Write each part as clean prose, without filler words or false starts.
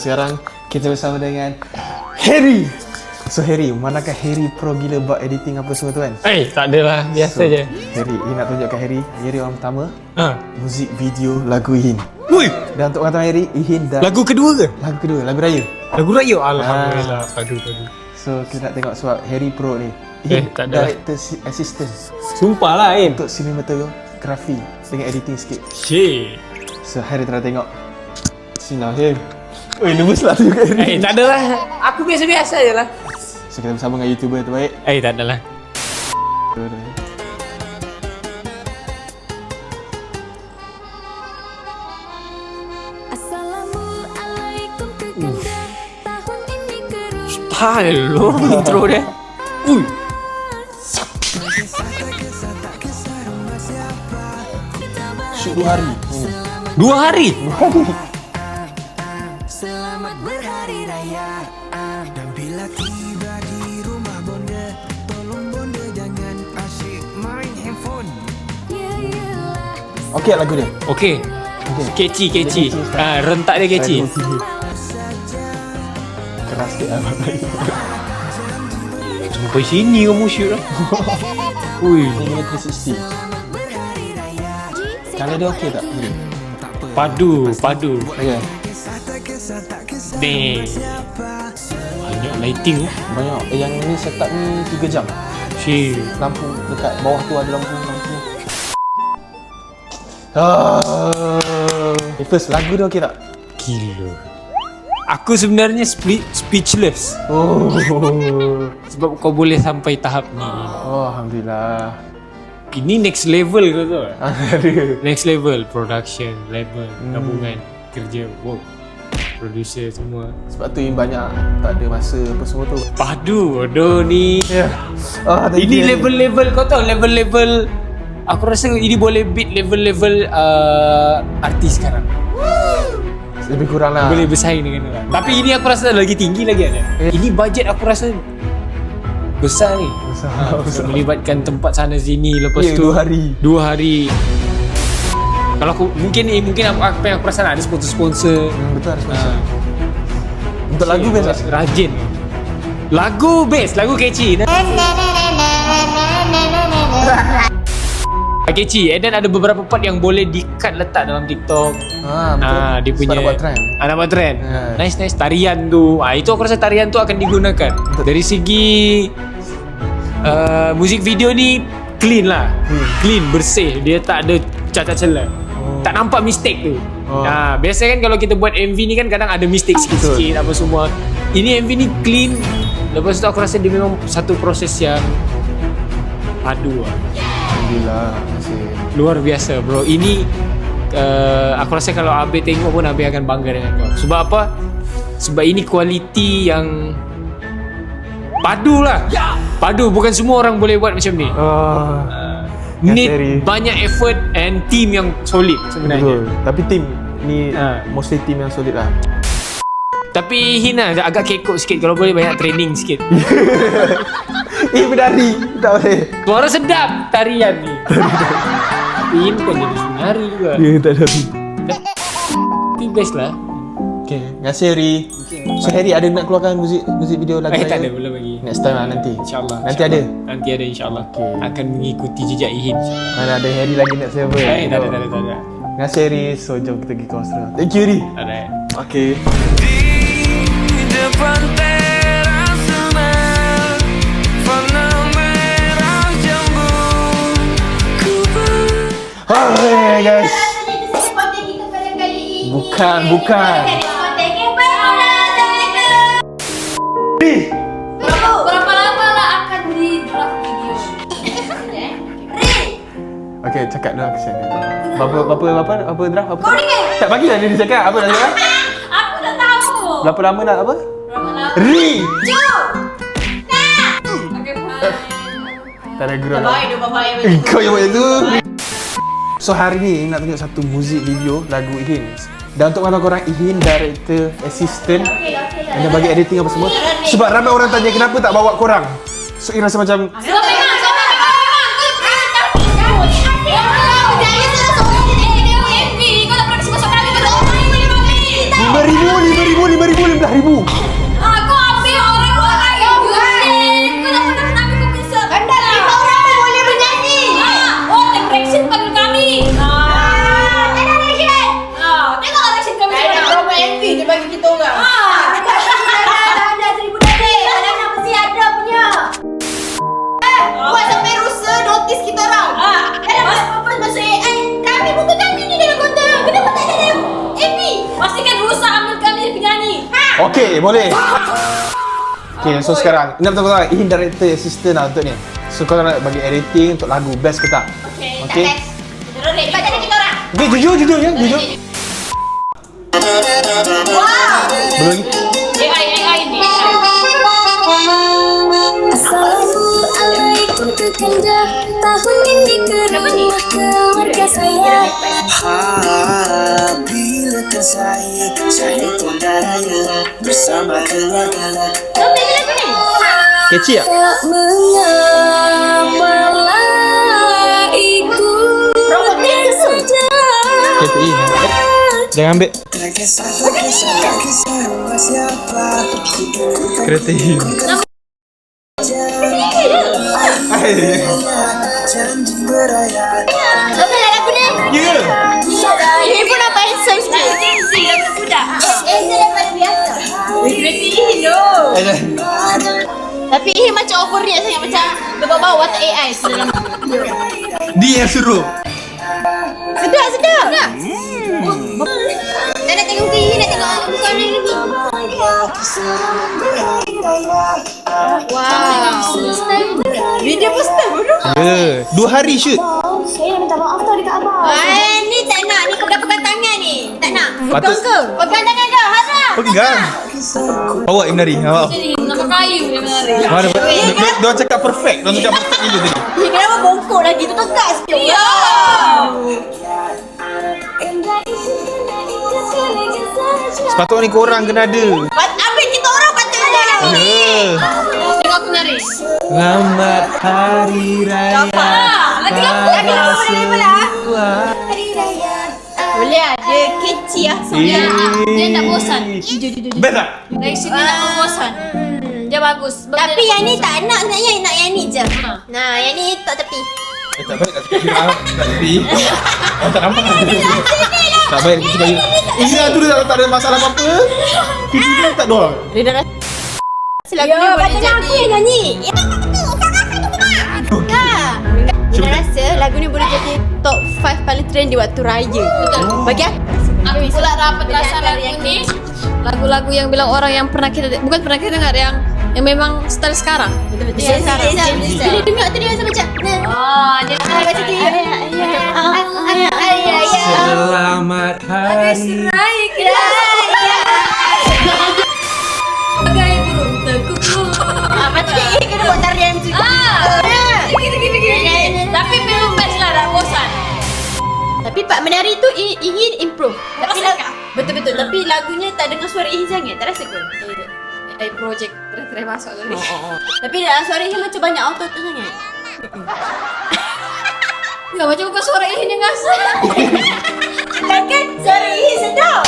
sekarang kita bersama dengan Harry. So Harry, manakah Harry pro gila buat editing apa semua tu kan? Tak adalah, biasa je. Harry, ini nak tunjukkan Harry orang pertama. Muzik video lagu Ihin. Woi, Dan untuk kata Harry, Ihin dah lagu kedua ke? lagu kedua, lagu raya. Lagu raya? Alhamdulillah, padu. So kita nak tengok sebab Harry pro ni. Tak ada. Director assistant Sumpah lah untuk cinematography dengan editing sikit. Shit. So Harry tengah tengok. Sini Harry. Oi, nervous lah tu juga Harry. Tak adalah, aku biasa-biasa je lah. So kita bersama dengan YouTuber terbaik. Tak adalah. Assalamualaikum tetangga, tahun ini kering. Style lo intro dia. Ui. Shoot 2 hari. 2 hari? Selamat berhari raya. Dan bila tiba di rumah bonda, tolong bonda jangan asyik main handphone. Okey lagu dia. Okey. Catchy. Rentak dia catchy. Keras sikit lah. Sampai sini kamu shoot lah. Ui. Ini 360. Kalau dia okey tak? Padu. Okay. Deh. Banyak lighting tu. Banyak. Yang ni setup ni 3 jam. Shit. Lampu dekat bawah tu ada lampu. First lagu dia okey tak? Gila. Aku sebenarnya speechless. Sebab kau boleh sampai tahap ni. Alhamdulillah. Ini next level ke tu? Next level. Production, label, gabungan, kerja, work, producer semua. Sebab tu yang banyak tak ada masa apa semua tu. Padu, aduh ni. Ini level. level-level, kau tahu level-level. Aku rasa ini boleh beat level-level artis sekarang. Lebih kurang lah. Boleh bersaing dengan orang. Tapi ini aku rasa lagi tinggi lagi ada. Ini budget aku rasa besar ni. Besar. Melibatkan tempat sana sini. Lepas tu 2 hari. Kalau aku mungkin apa yang aku rasa ada sponsor-sponsor. Betul ada sponsor. Untuk lagu best tak? Rajin. Lagu best, lagu catchy. Catchy. And then ada beberapa part yang boleh di-cut letak dalam TikTok. Betul. Dia punya nak buat trend. Nak buat trend. Nice. Tarian tu. Itu aku rasa tarian tu akan digunakan. Betul. Dari segi musik video ni clean lah. Clean, bersih. Dia tak ada cacat celah. Tak nampak mistake tu. Biasa kan kalau kita buat MV ni kan kadang ada mistake sikit-sikit apa semua. Ini MV ni clean. Lepas tu aku rasa dia memang satu proses yang padu lah. Alhamdulillah. Luar biasa bro. Ini aku rasa kalau Abe tengok pun Abe akan bangga dengan kau. Sebab apa? Sebab ini kualiti yang padu lah. Padu, bukan semua orang boleh buat macam ni. Need banyak effort and team yang solid sebenarnya. Betul. Tapi team ni mostly team yang solid lah. Tapi Hina agak kekok sikit. Kalau boleh banyak training sikit. Berdari tak boleh. Suara sedap tarian ni. Tapi Hin bukan jadi menari juga. Tak ada. Tapi best lah. Okay, terima kasih Harry. So Harry ada nak keluarkan muzik video lagu Tak raya? ada, belum lagi. Next time lah nanti. InsyaAllah. Nanti ada? Nanti ada insyaAllah. Okay. Akan mengikuti jejak Ihin. Mana ada Harry lagi next level. Tak ada. Terima kasih Harry. So jom kita pergi ke Australia. Thank you Harry. Alright. Okay. Di depan teras senang, warna merah jambu. Hai guys. Konten kita pada kali ini. Bukan. Konten berapa lama lah akan di draft video? Okay, cakap dah kesian dia. Apa draft? Apa? Kau dengar? Tak bagilah dia cakap. Apa nak cakap? Aku dah tahu. Berapa lama nak apa? Berapa lama? Ri. Jom. Nah. Okay, fine. Tak ada gerak. Bye-bye, dah bye-bye. Kau yang buat itu. So hari ni nak tunjuk satu muzik video lagu Ihin. Dan untuk kata korang, Ihin director assistant dan bagi editing apa semua. Sebab ramai orang tanya kenapa tak bawa korang. So Ihin rasa macam Sebab memang. Kau berjaya seorang MV. Kau tak pernah kasi masuk kami pada orang yang boleh 5,000 17,000. Aku ambil orang-orang yang bullshit. Kau tak pernah ambil komisa. Kan dah 5 orang pun boleh bernyanyi. Oh, direction panggil kami. Ada reaction. Tengok direction kami Ada sekarang. promo MV je bagi kita orang. Ada 1,000 dari. Kadang-kadang mesti ada punya. Buat sampai rusa notice kita orang. Dalam apa masuk AI. Kami bukan kami ni dalam konten. Kenapa tak ada dalam MV? Pastikan rusak ambil kami dari penyanyi. Okey, boleh. Okey, so sekarang nak tahu Ihin director assistant lah untuk ni. So kau nak bagi editing untuk lagu best ke tak? Okey. Okey. Terus lepas ada kita orang. Okey, jujur ya, jujur. Wow. Belum lagi. AI ni. Assalamualaikum kekanda tahun ini ke rumah keluarga saya. Bila saya Tonda Raya bersama keluarga. Kecil tak? Tak mengapalah ikut saja. KPI. Jangan ambil Terkesan sama siapa. kereta ini. Janji beraya. Apa lah lagu ni? Ya. Ini pun apa handsome sikit. Lagu budak. Saya daripada biasa. Berarti hello. Tapi ini macam overreact sangat macam berbau watak AI dalam. Dia yang suruh. Sedap. Tak nak tengok TV, nak tengok bukan ni lagi. Wow. Video poster bodoh. Ya. 2 hari shoot. Saya minta maaf tau dekat abang. Ni tak nak. Ni kau pegang tangan ni. Tak nak. Patut. Pegang tangan kau. Haram. Pegang. Awak yang menari. Awak. Nampak kayu dia menari. Mana? Dia cakap perfect. Dia cakap perfect gila tadi. Kenapa bongkok lagi? Tu tegak sikit. Ya. Sepatutnya ni korang kena ada. Ambil kita orang patut ada. Ya. Tengok aku menari. Selamat Hari Raya. Lagi lampu. Hari Raya. Boleh lah. Dia kecil lah. Dia tak bosan. Best tak? Dari sini nak bosan. Dia bagus. Tapi yang ni tak nak sebenarnya. Nak yang ni je. Nah, yang ni tak tepi. Tak baik nak cakap tak tepi. Oh, tak nampak. Tak baik kita bagi. Iya tu dia tak ada masalah apa-apa. Video tak doang. Dia dah rasa lagu ni boleh jadi. Aku yang nyanyi. Dia rasa lagu ni boleh jadi top 5 paling trend di waktu raya. Betul. Bagi aku. Aku pula dapat rasa lagu ni. Lagu-lagu yang bilang orang yang pernah kita bukan pernah kita dengar yang memang style sekarang. Betul-betul. Ya, sekarang. Dia dengar tu dia rasa macam. Dia Baca tu. Selamat Hari Raya kita. Bagai burung terkuku. Patutnya kena buat tarian macam tu. Tapi belum best lah, dah bosan. Tapi Pak Menari tu ingin improve. Tapi betul-betul. Tapi lagunya tak dengar suara Ihin sangat. Tak rasa ke? Project terakhir masuk tadi. Tapi dalam suara Ihin macam banyak auto-auto sangat. Enggak macam bukan suara ini yang asal. Kan suara Ihin sedap.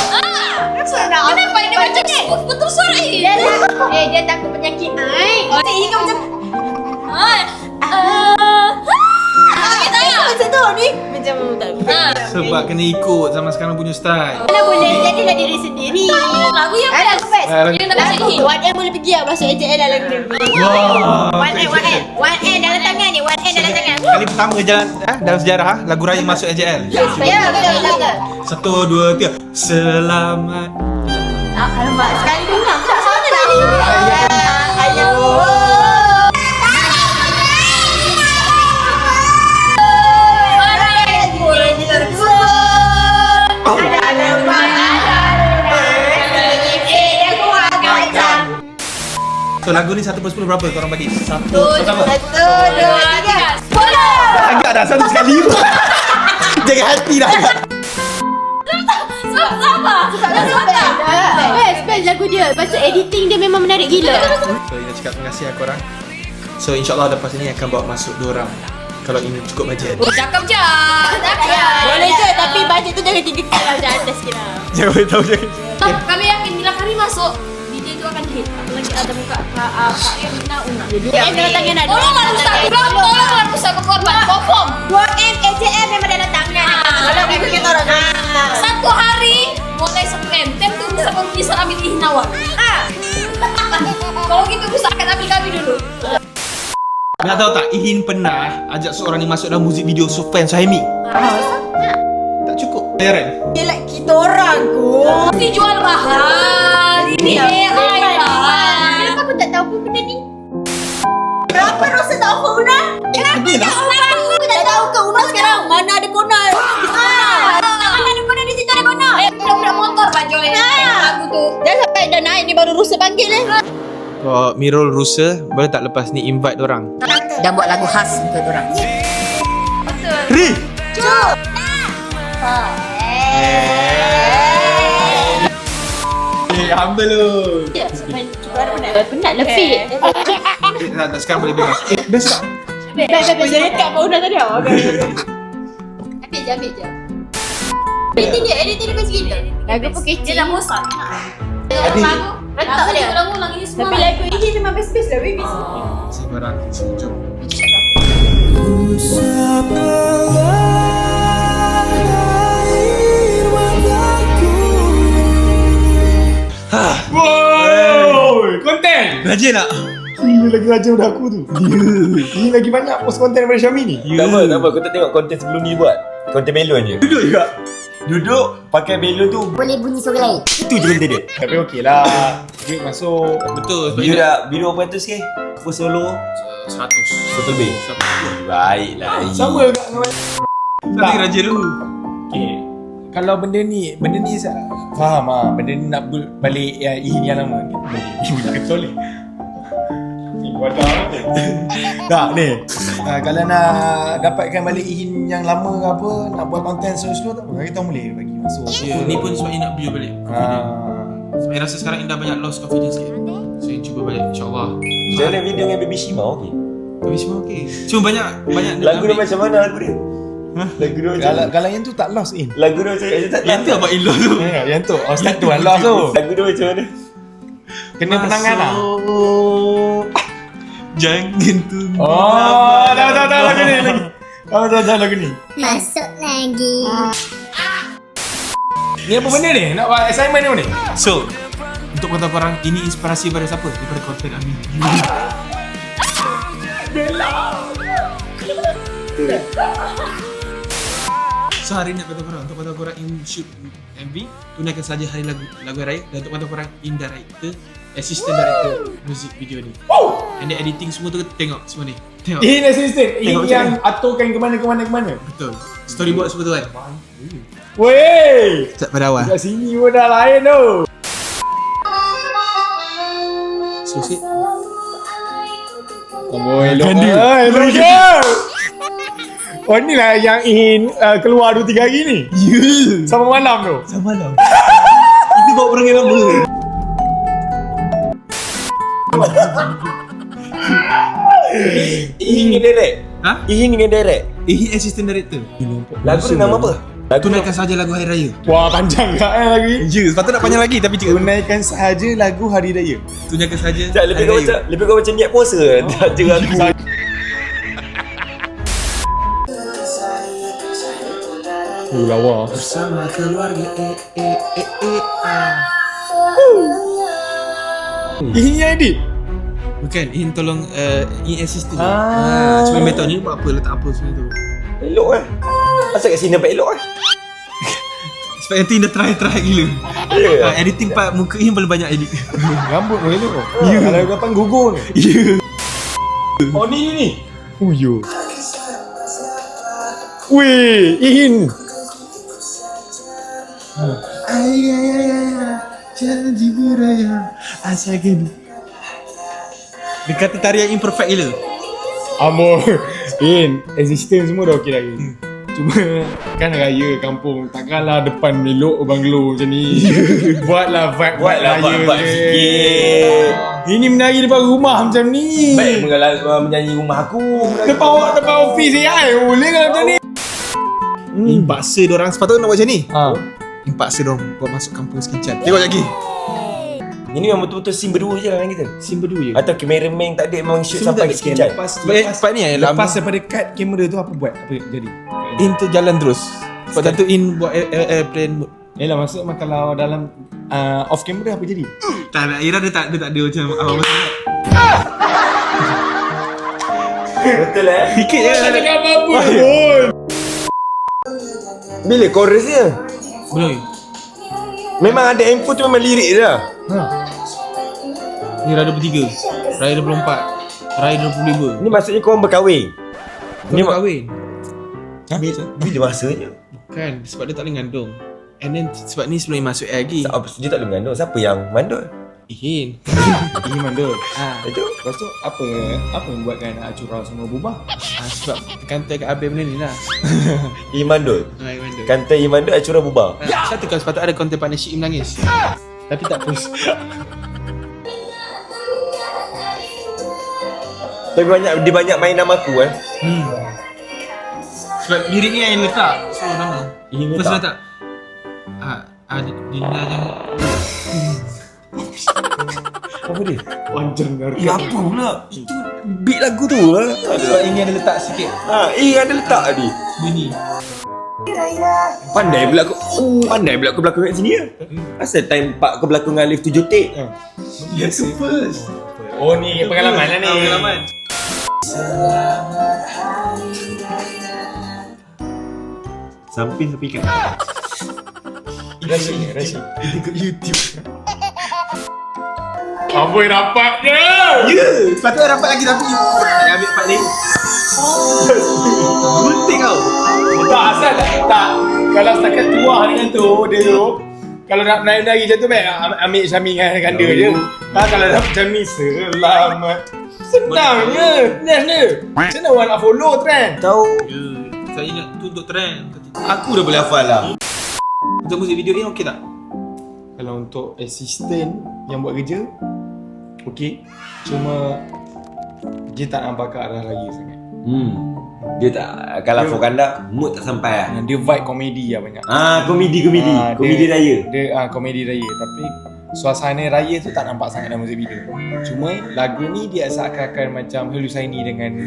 Suara Kenapa dia macam smooth betul suara ini? Dia takut penyakit. Ihin kan macam macam tu ni. Macam tak. Sebab kena ikut zaman sekarang punya style. Mana boleh jadilah diri sendiri. Lagu yang Lagu best. Yang dah macam ini. 1M boleh pergi lah masuk AJL lah lagu ni. Wah. 1M dalam tangan ni. 1M dalam tangan. Kali pertama jalan dalam sejarah lagu raya masuk AJL. Ya betul. 1, 2, 3. Selamat. Alamak sekali dengar tak sana tadi. Ayah. So lagu ni 1/10 berapa korang bagi? 1 1, 2, 3. 10. Agak dah satu sekali. Jaga hati dah. Sama. Best lagu dia. Lepas tu editing dia memang menarik gila. So kita cakap terima kasih lah korang. So insyaAllah lepas ni akan bawa masuk 2 orang. Kalau ini cukup bajet. Cakap je. Boleh je tapi bajet tu jangan 3 kali macam atas sikit lah. Jangan boleh tahu jangan. Kami yakin bila kami masuk, DJ itu akan hit. Apalagi ada muka Kak yang Ina Una. 2M datangnya nak. Tolonglah Nusa, aku bilang tolonglah Nusa ke korban. Confirm. 2M EJM memang ada datangnya. Kalau gitu kita orang. Satu hari mulai 1M. Tem tuh bisa ambil Ihnawan. Kalau gitu bisa akan ambil kami dulu. Nak tahu tak, Ihin pernah ajak seorang ni masuk dalam muzik video Sufyan Suhaimi. Tak cukup bayaran. Gila kita orang ko. Si jual mahal. Ini AI lah. Kenapa aku tak tahu pun benda ni? Kenapa Rosa tak offer Una? Kenapa tak offer aku? Aku tak tahu ke Una sekarang. Mana ada Kona? Mana ada Kona di situ ada Kona? Budak-budak motor Pak Joy. Lagu tu. Dah sampai dah naik ni baru Rosa panggil Kalau Mirul Rusa, boleh tak lepas ni invite orang? Dan buat lagu khas untuk orang. Ri! Humble lu. Penat lebih. Tak, sekarang boleh bebas. Best tak? Jadi kat Pak Una tadi. Ambil je. Editing dia macam gila. Lagu pun kecil. Dia dah bosan. Adik. Lagu dia ulang-ulang ini semua. Tapi lagu ini memang best-best lah baby. Sebarang. Jom. Wow, konten. Rajin tak? Ini lagi rajin daripada aku tu. Ini lagi banyak post konten daripada Syami ni. Tak apa, kau tak tengok konten sebelum ni buat. Konten belon je. Duduk juga. Duduk, pakai belon tu. Boleh bunyi suara lain. Itu je konten dia. Tapi okey lah. Duit masuk. Betul. Video berapa ratus ke? Apa solo? 100. Satu lebih. Baiklah. Sama juga dengan Tapi rajin dulu. okey. Kalau benda ni faham ah. Benda ni nak balik Ihin yang lama ni. Bunyi ketol ni. Ni wadah ni. Tak ni. Kalau nak dapatkan balik Ihin yang lama ke apa, nak buat konten slow-slow tak apa, kita boleh bagi masuk. Ya, ni pun sebab nak view balik. Sebab I rasa sekarang Indah banyak lost confidence sikit. So, I cuba balik, insyaAllah. Macam mana video dengan Baby Shima okey? Tapi semua okey. Cuma banyak Lagu dia macam mana lagu dia? Lagu dia macam Kalau yang tu tak lost in. Lagu dia macam tak yang tu abang in-law tu. Yang tu start tu kan lost tu. Lagu dia macam mana? Kena penangan lah. Jangan tunggu. Oh, dah lagu ni lagi. Dah lagu ni. Masuk lagi. Ni apa benda ni? Nak buat assignment ni apa ni? So, untuk kata korang, ini inspirasi daripada siapa? Daripada konten kami. So hari ni nak kata korang, untuk kata korang in shoot MV, tunaikan saja hari lagu raya, dan untuk kata korang in director, assistant director music video ni. And then editing semua tu tengok semua ni. Tengok. Ihin assistant. Ihin Tengok yang macam aturkan ke mana. Betul. Storyboard semua tu kan. Wey! Start pada awal. Kat sini pun dah lain tu. So sikit. Elok je. Oh ni lah yang Ihin keluar 2-3 hari ni. Ya. Sama malam tu. Sama lah. Itu bawa perang yang lama. Ihin dengan direct. Ha? Ihin dengan direct. Ihin assistant director. Lagu dia nama apa? Tunaikan saja lagu hari raya. Wah panjang tak lagi. Ya, sepatutnya nak panjang lagi tapi cakap Tunaikan sahaja lagu hari raya. tunaikan saja. Tak, lebih kau macam niat puasa. Tak je lagu. Lawa. Bersama keluarga Ihin yang edit. Bukan, Ihin tolong Ihin assistant. Cuma metal ni buat apa, letak apa semua tu. Elok kan? Asal kat sini nampak elok kan? Sebab nanti dah try gila. Ya. Editing part muka Ihin paling banyak edit. Rambut pun elok. Ya. Kalau kapan gugur ni. Ya. Oh ni. Oh yo. Weh, Ihin. Ayah, janji beraya asalkan. Dia kata tarian imperfect gila. Amor. Ihin, assistant semua dah okey lagi. Cuma kan raya kampung, takkanlah depan melok banglo macam ni. Buatlah vibe raya. Buat sikit. Ini menari depan rumah macam ni. Baik menyanyi rumah aku. Depan office AI boleh kan macam ni. Paksa diorang sepatutnya nak buat macam ni. Ha. Paksa diorang buat masuk kampung sekincang. Tengok lagi. Ini memang betul-betul scene berdua je lah dengan kita. Scene berdua je. Atau cameraman tak ada, memang shoot Semua sampai tak sekian scan. jam. Sebab ni Lepas daripada cut kamera tu apa buat? Apa jadi? in tu jalan terus. Sebab tu in buat airplane mode. Yelah maksudnya kalau dalam off camera apa jadi? Tak ada, Ira dia tak ada macam abang sangat. Betul Sikit je tak ada. apa-apa. Bila chorus dia? Belum. Memang ada info tu memang lirik je lah. Ni Raya 23, Raya 24, Raya 25. Ni maksudnya korang berkahwin. Ni kahwin. Bila masanya? Bukan, sebab dia tak boleh ngandung. And then sebab ni sebelum masuk air lagi. Dia tak boleh mengandung. Siapa yang mandul? Ihin. Ini mandul. Itu? Lepas tu apa yang buatkan Acura semua berubah? Sebab kantor kat Abel benda ni lah. Imandul. Mandul. Kantor Imandul Acura bubar. Satu kau sepatutnya ada konten partnership Im nangis. Tapi tak post. Tapi dia banyak main nama aku Sebab lirik ni yang letak. So nama. Ini First tak. letak. Dina jangan. Apa dia? Panjang dari. Apa pula? Itu beat lagu tu lah. Sebab ini ada letak sikit. Ada letak tadi. Bunyi. Pandai pula aku. Pandai pula aku berlakon kat sini ya. Asal time part kau berlakon dengan Alif 7 take. Yes, first. Oh ni pengalaman lah ni. Pengalaman. Samping kan. Rasi. Ikut YouTube. Apa yang dapatnya? Ya, sepatutnya dapat lagi tapi tak ambil part ni. Gunting kau. Tak asal tak. Kalau setakat tuah dengan tu dia tu. Kalau nak naik-naik macam tu baik ambil Syami dengan ganda je. Kalau dah macam ni selamat. Senang je. Nice je. Macam mana orang nak follow trend? Tahu. Ya, saya nak tu untuk trend. Aku dah boleh hafal lah. Untuk musik video ni okey tak? Kalau untuk assistant yang buat kerja, okey. Cuma dia tak nampak ke arah raya sangat. Dia tak, kalau Fokanda mood tak sampai lah. Dia vibe komedi lah banyak. Komedi dia, raya. Dia komedi raya tapi suasana raya tu tak nampak sangat dalam musik video. Cuma lagu ni dia seakan-akan macam Hulusaini dengan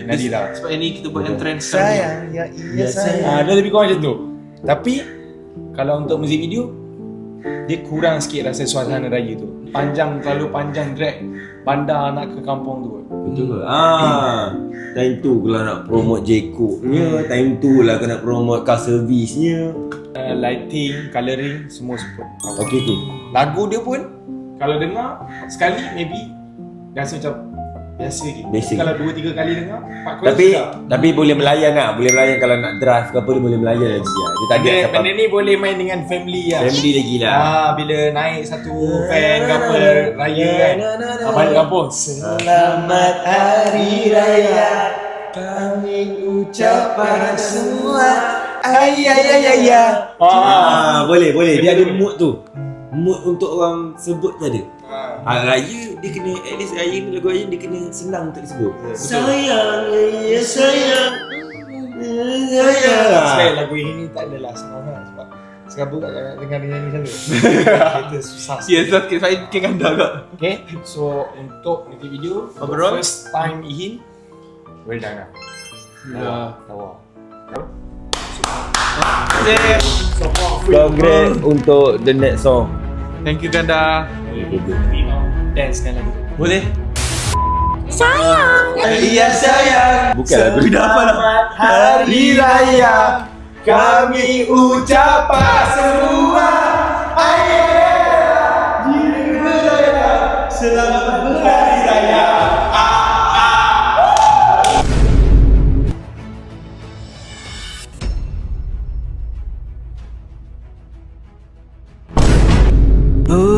Nadira. Sebab ini kita buat yang trend Sayang, ya iya sayang. Dia lebih kurang macam tu. Tapi kalau untuk musik video dia kurang sikit rasa suasana raya tu. Terlalu panjang drag bandar nak ke kampung tu. Betul ke? Time tu kalau nak promote J-Cook-nya, time tu lah kau nak promote car service-nya. Lighting, colouring semua support. Okey. Lagu dia pun kalau dengar sekali maybe rasa macam biasa je. Basic. Kalau 2-3 kali dengar 4 kali Tapi boleh melayan lah. Boleh melayan kalau nak drive ke apa dia boleh melayan lagi lah. Dia tak ada siapa. benda ni boleh main dengan family lah. Family lagi lah. Bila naik satu fan ke apa raya kan. Balik kampung. Selamat Hari Raya kami ucapkan semua. Boleh. Dia ada mood tu. Mood untuk orang sebut tu ada. Raya dia kena, at least raya ni lagu raya dia kena senang untuk disebut. Sayang, ya sayang. Sebab lagu ini tak adalah senang lah sebab Sekabut kat dengar dia nyanyi selalu. Kita susah. Ya, sakit saya fikir anda kak. Okay, so untuk nanti video Overall? first time Ihin well done lah. Lawa. Congrats untuk the next song. Thank you Ganda. Dance kan lagu. Boleh? Iya sayang. Bukan lagu dah apa lah. Hari Raya kami ucapkan semua. Selamat Hari Raya.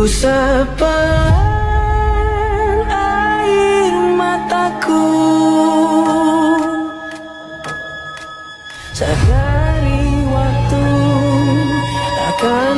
Usapan air mataku sadari waktu akan